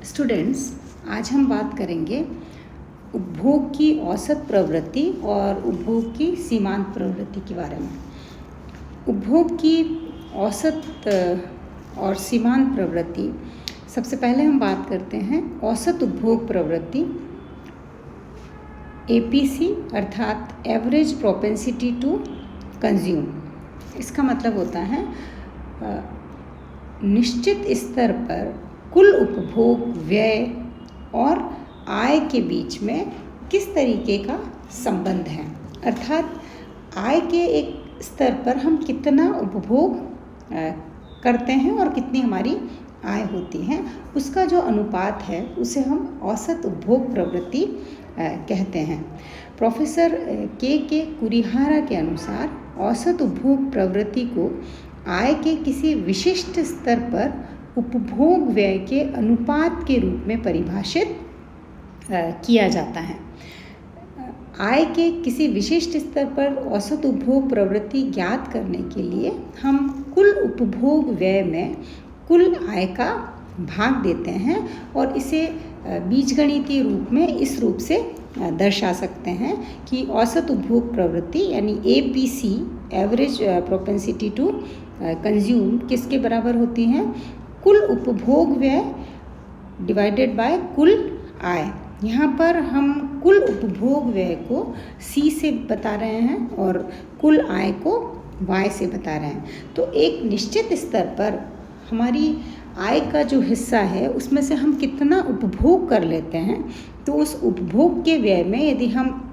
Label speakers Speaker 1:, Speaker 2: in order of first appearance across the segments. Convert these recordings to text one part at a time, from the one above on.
Speaker 1: Students, आज हम बात करेंगे उपभोग की औसत प्रवृत्ति और उपभोग की सीमांत प्रवृत्ति के बारे में। उपभोग की औसत और सीमांत प्रवृत्ति, सबसे पहले हम बात करते हैं औसत उपभोग प्रवृत्ति APC अर्थात एवरेज प्रोपेंसिटी टू कंज्यूम। इसका मतलब होता है निश्चित स्तर पर कुल उपभोग व्यय और आय के बीच में किस तरीके का संबंध है, अर्थात आय के एक स्तर पर हम कितना उपभोग करते हैं और कितनी हमारी आय होती है, उसका जो अनुपात है उसे हम औसत उपभोग प्रवृत्ति कहते हैं। प्रोफेसर के कुरिहारा के अनुसार औसत उपभोग प्रवृत्ति को आय के किसी विशिष्ट स्तर पर उपभोग व्यय के अनुपात के रूप में परिभाषित किया जाता है। आय के किसी विशिष्ट स्तर पर औसत उपभोग प्रवृत्ति ज्ञात करने के लिए हम कुल उपभोग व्यय में कुल आय का भाग देते हैं और इसे बीजगणितीय रूप में इस रूप से दर्शा सकते हैं कि औसत उपभोग प्रवृत्ति यानी APC average propensity to consume किसके बराबर होती है? कुल उपभोग व्यय डिवाइडेड बाय कुल आय। यहाँ पर हम कुल उपभोग व्यय को C से बता रहे हैं और कुल आय को Y से बता रहे हैं। तो एक निश्चित स्तर पर हमारी आय का जो हिस्सा है उसमें से हम कितना उपभोग कर लेते हैं, तो उस उपभोग के व्यय में यदि हम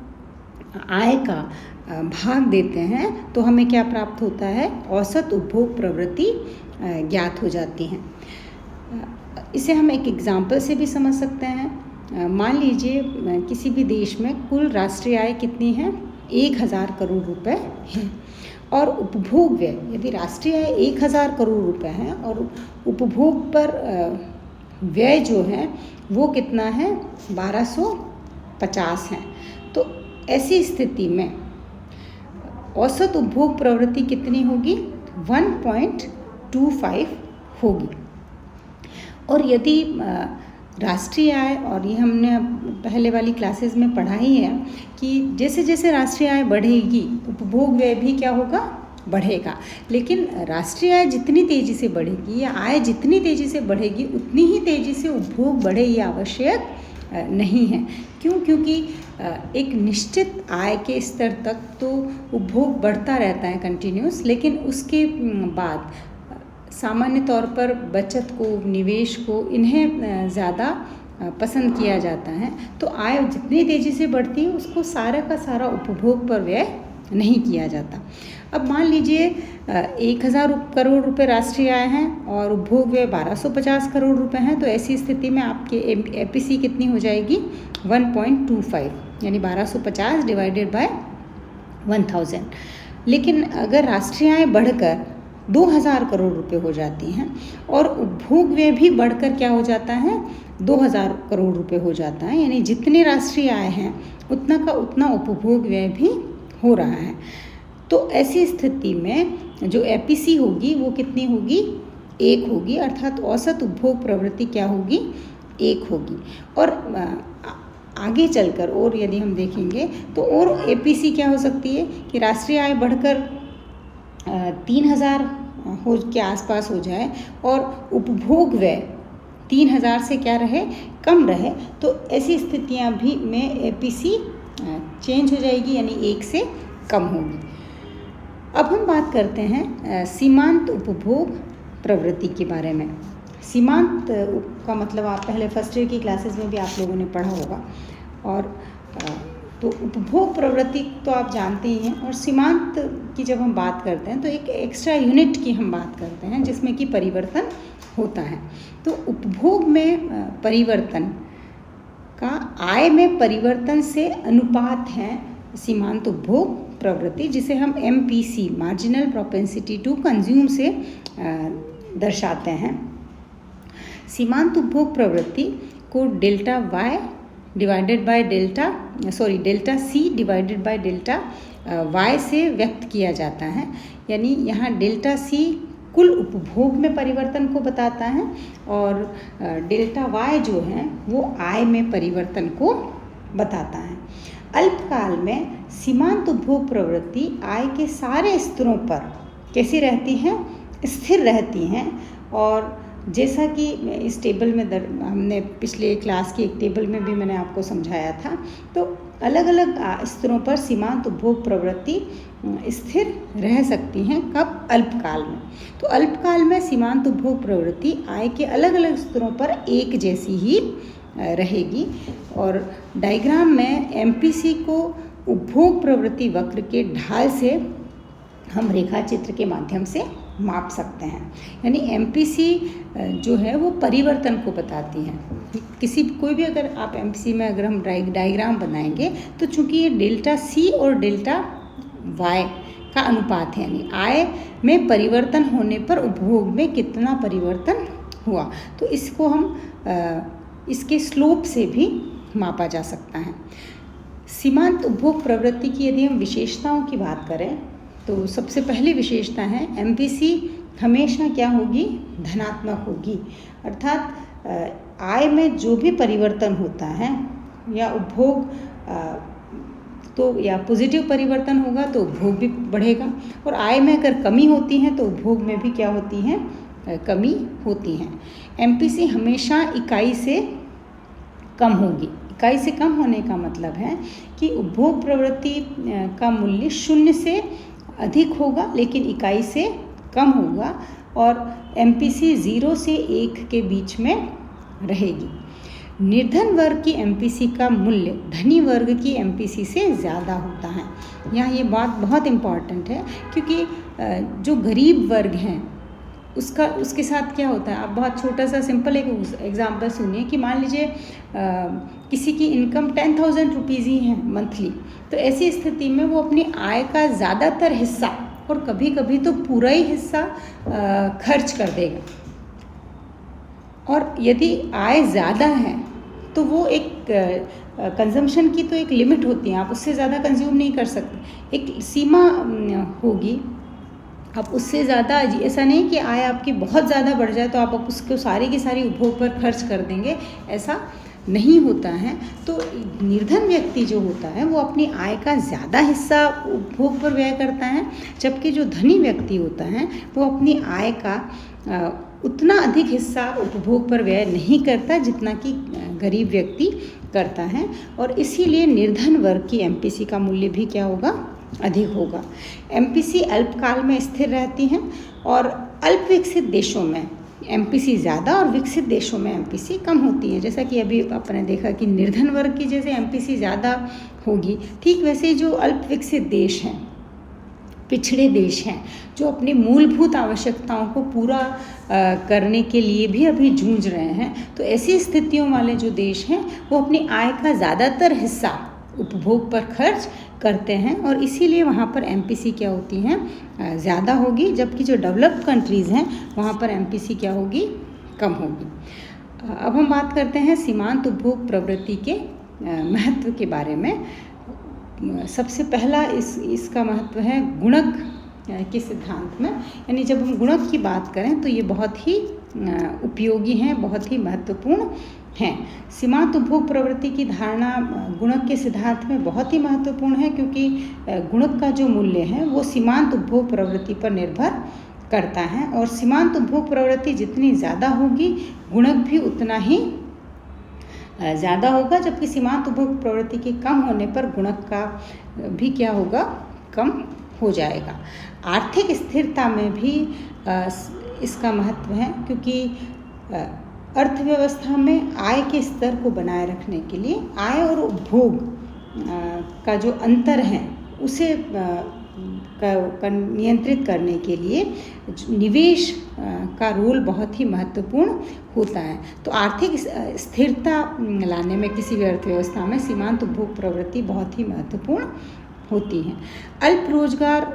Speaker 1: आय का भाग देते हैं तो हमें क्या प्राप्त होता है? औसत उपभोग प्रवृत्ति ज्ञात हो जाती है। इसे हम एक एग्जाम्पल से भी समझ सकते हैं। मान लीजिए किसी भी देश में कुल राष्ट्रीय आय कितनी है? 1000 करोड़ रुपए है और उपभोग व्यय यदि राष्ट्रीय आय 1000 करोड़ रुपए है और उपभोग पर व्यय जो है वो कितना है? 1250 है। तो ऐसी स्थिति में औसत उपभोग प्रवृत्ति कितनी होगी? 1.25 होगी। और यदि राष्ट्रीय आय, और ये हमने पहले वाली क्लासेस में पढ़ा ही है कि जैसे जैसे राष्ट्रीय आय बढ़ेगी उपभोग व्यय भी क्या होगा? बढ़ेगा। लेकिन राष्ट्रीय आय जितनी तेज़ी से बढ़ेगी या आय जितनी तेज़ी से बढ़ेगी उतनी ही तेज़ी से उपभोग बढ़े ये आवश्यक नहीं है। क्यों? क्योंकि एक निश्चित आय के स्तर तक तो उपभोग बढ़ता रहता है कंटिन्यूस, लेकिन उसके बाद सामान्य तौर पर बचत को, निवेश को, इन्हें ज़्यादा पसंद किया जाता है। तो आय जितनी तेज़ी से बढ़ती है उसको सारा का सारा उपभोग पर व्यय नहीं किया जाता। अब मान लीजिए 1000 करोड़ रुपए राष्ट्रीय आय हैं और उपभोग व्यय 1250 करोड़ रुपए हैं, तो ऐसी स्थिति में आपके APC कितनी हो जाएगी? 1.25 यानी 1250 डिवाइडेड बाय 1000। लेकिन अगर राष्ट्रीय आय बढ़कर 2000 करोड़ रुपए हो जाती हैं और उपभोग व्यय भी बढ़कर क्या हो जाता है? 2000 करोड़ रुपए हो जाता है, यानी जितने राष्ट्रीय आय हैं उतना का उतना उपभोग व्यय भी हो रहा है। तो ऐसी स्थिति में जो APC होगी वो कितनी होगी? 1 होगी, अर्थात औसत उपभोग प्रवृत्ति क्या होगी? 1 होगी। और आगे चलकर और यदि हम देखेंगे तो और APC क्या हो सकती है कि राष्ट्रीय आय बढ़कर 3000 के आसपास हो जाए और उपभोग व्यय 3000 से क्या रहे? कम रहे। तो ऐसी स्थितियां भी में APC चेंज हो जाएगी, यानी 1 से कम होगी। अब हम बात करते हैं सीमांत उपभोग प्रवृत्ति के बारे में। सीमांत का मतलब आप पहले फर्स्ट ईयर की क्लासेस में भी आप लोगों ने पढ़ा होगा। और तो उपभोग प्रवृत्ति तो आप जानते ही हैं, और सीमांत की जब हम बात करते हैं तो एक एक्स्ट्रा यूनिट की हम बात करते हैं जिसमें कि परिवर्तन होता है। तो उपभोग में परिवर्तन का आय में परिवर्तन से अनुपात है सीमांत उपभोग प्रवृत्ति, जिसे हम MPC marginal propensity to consume से दर्शाते हैं। सीमांत उपभोग प्रवृत्ति को delta C divided by delta Y से व्यक्त किया जाता है। यानी यहाँ डेल्टा C कुल उपभोग में परिवर्तन को बताता है, और डेल्टा वाई जो है वो आय में परिवर्तन को बताता है। अल्पकाल में सीमांत उपभोग प्रवृत्ति आय के सारे स्तरों पर कैसी रहती हैं, स्थिर रहती हैं। और जैसा कि इस टेबल में हमने पिछले क्लास की एक टेबल में भी मैंने आपको समझाया था, तो अलग अलग स्तरों पर सीमांत उपभोग प्रवृत्ति स्थिर रह सकती हैं। कब? अल्पकाल में। तो अल्पकाल में सीमांत उपभोग प्रवृत्ति आय के अलग अलग स्तरों पर एक जैसी ही रहेगी। और डायग्राम में एमपीसी को उपभोग प्रवृत्ति वक्र के ढाल से हम रेखा चित्र के माध्यम से माप सकते हैं। यानी एमपीसी जो है वो परिवर्तन को बताती है। कोई भी अगर आप एमपीसी में अगर हम डायग्राम बनाएंगे तो चूंकि ये डेल्टा सी और डेल्टा वाई का अनुपात है, यानी आय में परिवर्तन होने पर उपभोग में कितना परिवर्तन हुआ, तो इसको हम इसके स्लोप से भी मापा जा सकता है। सीमांत उपभोग प्रवृत्ति की यदि हम विशेषताओं की बात करें तो सबसे पहली विशेषता है एमपीसी हमेशा क्या होगी, धनात्मक होगी। अर्थात आय में जो भी परिवर्तन होता है या उपभोग तो या पॉजिटिव परिवर्तन होगा तो उपभोग भी बढ़ेगा, और आय में अगर कमी होती है तो उपभोग में भी क्या होती है, कमी होती है। एमपीसी हमेशा इकाई से कम होगी। इकाई से कम होने का मतलब है कि उपभोग प्रवृत्ति का मूल्य 0 से अधिक होगा लेकिन इकाई से कम होगा, और एमपीसी 0 से 1 के बीच में रहेगी। निर्धन वर्ग की एमपीसी का मूल्य धनी वर्ग की एमपीसी से ज़्यादा होता है। यहाँ ये बात बहुत इम्पॉर्टेंट है, क्योंकि जो गरीब वर्ग हैं उसके साथ क्या होता है, आप बहुत छोटा सा सिंपल एक एग्जाम्पल सुनिए कि मान लीजिए किसी की इनकम 10,000 रुपीज़ ही है मंथली, तो ऐसी स्थिति में वो अपनी आय का ज़्यादातर हिस्सा और कभी कभी तो पूरा ही हिस्सा खर्च कर देगा। और यदि आय ज़्यादा है तो वो एक कंजम्पशन की तो एक लिमिट होती है, आप उससे ज़्यादा कंज्यूम नहीं कर सकते, एक सीमा होगी। अब उससे ज़्यादा ऐसा नहीं कि आय आपकी बहुत ज़्यादा बढ़ जाए तो आप उसको सारी की सारी उपभोग पर खर्च कर देंगे, ऐसा नहीं होता है। तो निर्धन व्यक्ति जो होता है वो अपनी आय का ज़्यादा हिस्सा उपभोग पर व्यय करता है, जबकि जो धनी व्यक्ति होता है वो अपनी आय का उतना अधिक हिस्सा उपभोग पर व्यय नहीं करता जितना कि गरीब व्यक्ति करता है। और इसीलिए निर्धन वर्ग की एमपीसी का मूल्य भी क्या होगा, अधिक होगा। एमपीसी अल्पकाल में स्थिर रहती हैं, और अल्प विकसित देशों में एमपीसी ज़्यादा और विकसित देशों में एमपीसी कम होती है। जैसा कि अभी आपने देखा कि निर्धन वर्ग की जैसे एमपीसी ज़्यादा होगी, ठीक वैसे ही जो अल्प विकसित देश हैं, पिछड़े देश हैं, जो अपनी मूलभूत आवश्यकताओं को पूरा करने के लिए भी अभी जूझ रहे हैं, तो ऐसी स्थितियों वाले जो देश हैं वो अपनी आय का ज़्यादातर हिस्सा उपभोग पर खर्च करते हैं, और इसीलिए वहाँ पर एमपीसी क्या होती हैं, ज़्यादा होगी, जबकि जो डेवलप्ड कंट्रीज़ हैं वहाँ पर एमपीसी क्या होगी, कम होगी। अब हम बात करते हैं सीमांत उपभोग प्रवृत्ति के महत्व के बारे में। सबसे पहला इसका महत्व है गुणक के सिद्धांत में। यानी जब हम गुणक की बात करें तो ये बहुत ही उपयोगी हैं, बहुत ही महत्वपूर्ण हैं। सीमांत उपभोग प्रवृत्ति की धारणा गुणक के सिद्धांत में बहुत ही महत्वपूर्ण है, क्योंकि गुणक का जो मूल्य है वो सीमांत उपभोग प्रवृत्ति पर निर्भर करता है, और सीमांत उपभोग प्रवृत्ति जितनी ज़्यादा होगी गुणक भी उतना ही ज़्यादा होगा, जबकि सीमांत उपभोग प्रवृत्ति के कम होने पर गुणक का भी क्या होगा, कम हो जाएगा। आर्थिक स्थिरता में भी इसका महत्व है, क्योंकि अर्थव्यवस्था में आय के स्तर को बनाए रखने के लिए आय और उपभोग का जो अंतर है उसे का नियंत्रित करने के लिए निवेश का रोल बहुत ही महत्वपूर्ण होता है। तो आर्थिक स्थिरता लाने में किसी भी अर्थव्यवस्था में सीमांत उपभोग प्रवृत्ति बहुत ही महत्वपूर्ण होती है। अल्प रोजगार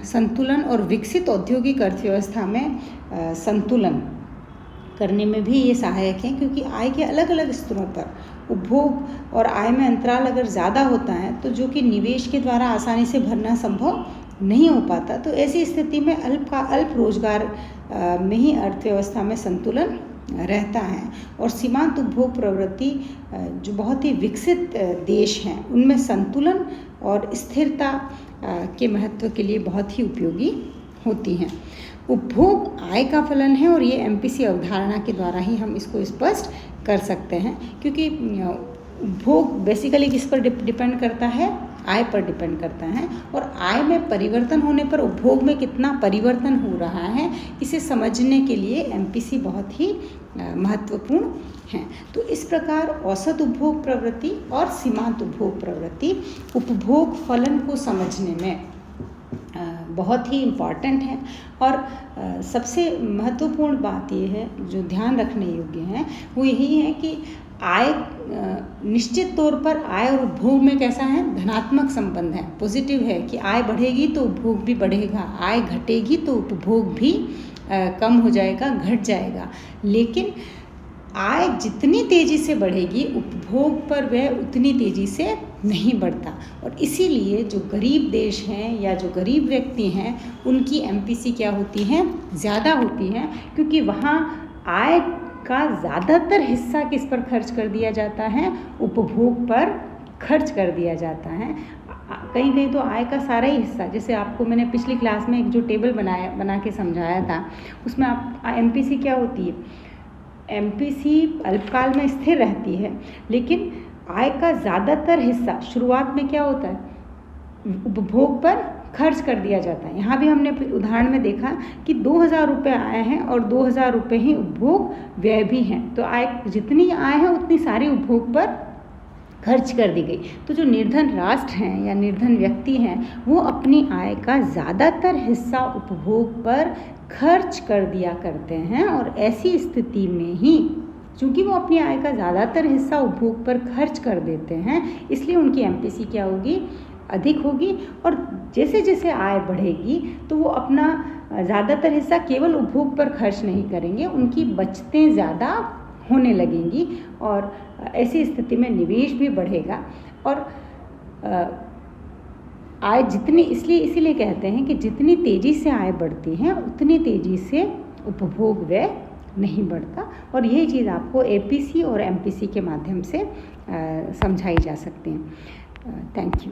Speaker 1: संतुलन और विकसित औद्योगिक अर्थव्यवस्था में संतुलन करने में भी ये सहायक है, क्योंकि आय के अलग अलग स्तरों पर उपभोग और आय में अंतराल अगर ज़्यादा होता है तो जो कि निवेश के द्वारा आसानी से भरना संभव नहीं हो पाता, तो ऐसी स्थिति में अल्प रोजगार में ही अर्थव्यवस्था में संतुलन रहता है। और सीमांत उपभोग प्रवृत्ति जो बहुत ही विकसित देश हैं उनमें संतुलन और स्थिरता के महत्व के लिए बहुत ही उपयोगी होती हैं। उपभोग आय का फलन है और ये MPC अवधारणा के द्वारा ही हम इसको स्पष्ट कर सकते हैं, क्योंकि उपभोग बेसिकली किस पर डिपेंड करता है, आय पर डिपेंड करता है। और आय में परिवर्तन होने पर उपभोग में कितना परिवर्तन हो रहा है, इसे समझने के लिए MPC बहुत ही महत्वपूर्ण है। तो इस प्रकार औसत उपभोग प्रवृत्ति और सीमांत उपभोग प्रवृत्ति उपभोग फलन को समझने में बहुत ही इम्पॉर्टेंट है। और सबसे महत्वपूर्ण बात ये है जो ध्यान रखने योग्य है, वो यही है कि आय निश्चित तौर पर आय और उपभोग में कैसा है, धनात्मक संबंध है, पॉजिटिव है कि आय बढ़ेगी तो उपभोग भी बढ़ेगा, आय घटेगी तो उपभोग भी कम हो जाएगा, घट जाएगा। लेकिन आय जितनी तेज़ी से बढ़ेगी उपभोग पर वह उतनी तेज़ी से नहीं बढ़ता। और इसीलिए जो गरीब देश हैं या जो गरीब व्यक्ति हैं उनकी MPC क्या होती हैं, ज़्यादा होती हैं, क्योंकि वहाँ आय का ज़्यादातर हिस्सा किस पर खर्च कर दिया जाता है, उपभोग पर खर्च कर दिया जाता है। कहीं कहीं तो आय का सारा ही हिस्सा, जैसे आपको मैंने पिछली क्लास में एक जो टेबल बना के समझाया था, उसमें आप MPC क्या होती है, MPC अल्पकाल में स्थिर रहती है, लेकिन आय का ज़्यादातर हिस्सा शुरुआत में क्या होता है, उपभोग पर खर्च कर दिया जाता है। यहाँ भी हमने उदाहरण में देखा कि 2000 रुपये आय हैं और 2000 रुपये ही उपभोग व्यय भी हैं, तो आय जितनी आय है उतनी सारी उपभोग पर खर्च कर दी गई। तो जो निर्धन राष्ट्र हैं या निर्धन व्यक्ति हैं वो अपनी आय का ज़्यादातर हिस्सा उपभोग पर खर्च कर दिया करते हैं। और ऐसी स्थिति में ही चूँकि वो अपनी आय का ज़्यादातर हिस्सा उपभोग पर खर्च कर देते हैं, इसलिए उनकी MPC क्या होगी, अधिक होगी। और जैसे जैसे आय बढ़ेगी तो वो अपना ज़्यादातर हिस्सा केवल उपभोग पर खर्च नहीं करेंगे, उनकी बचतें ज़्यादा होने लगेंगी और ऐसी स्थिति में निवेश भी बढ़ेगा। और आय जितनी इसीलिए कहते हैं कि जितनी तेज़ी से आय बढ़ती है उतनी तेज़ी से उपभोग व्यय नहीं बढ़ता। और यही चीज़ आपको APC और MPC के माध्यम से समझाई जा सकती है। Thank you.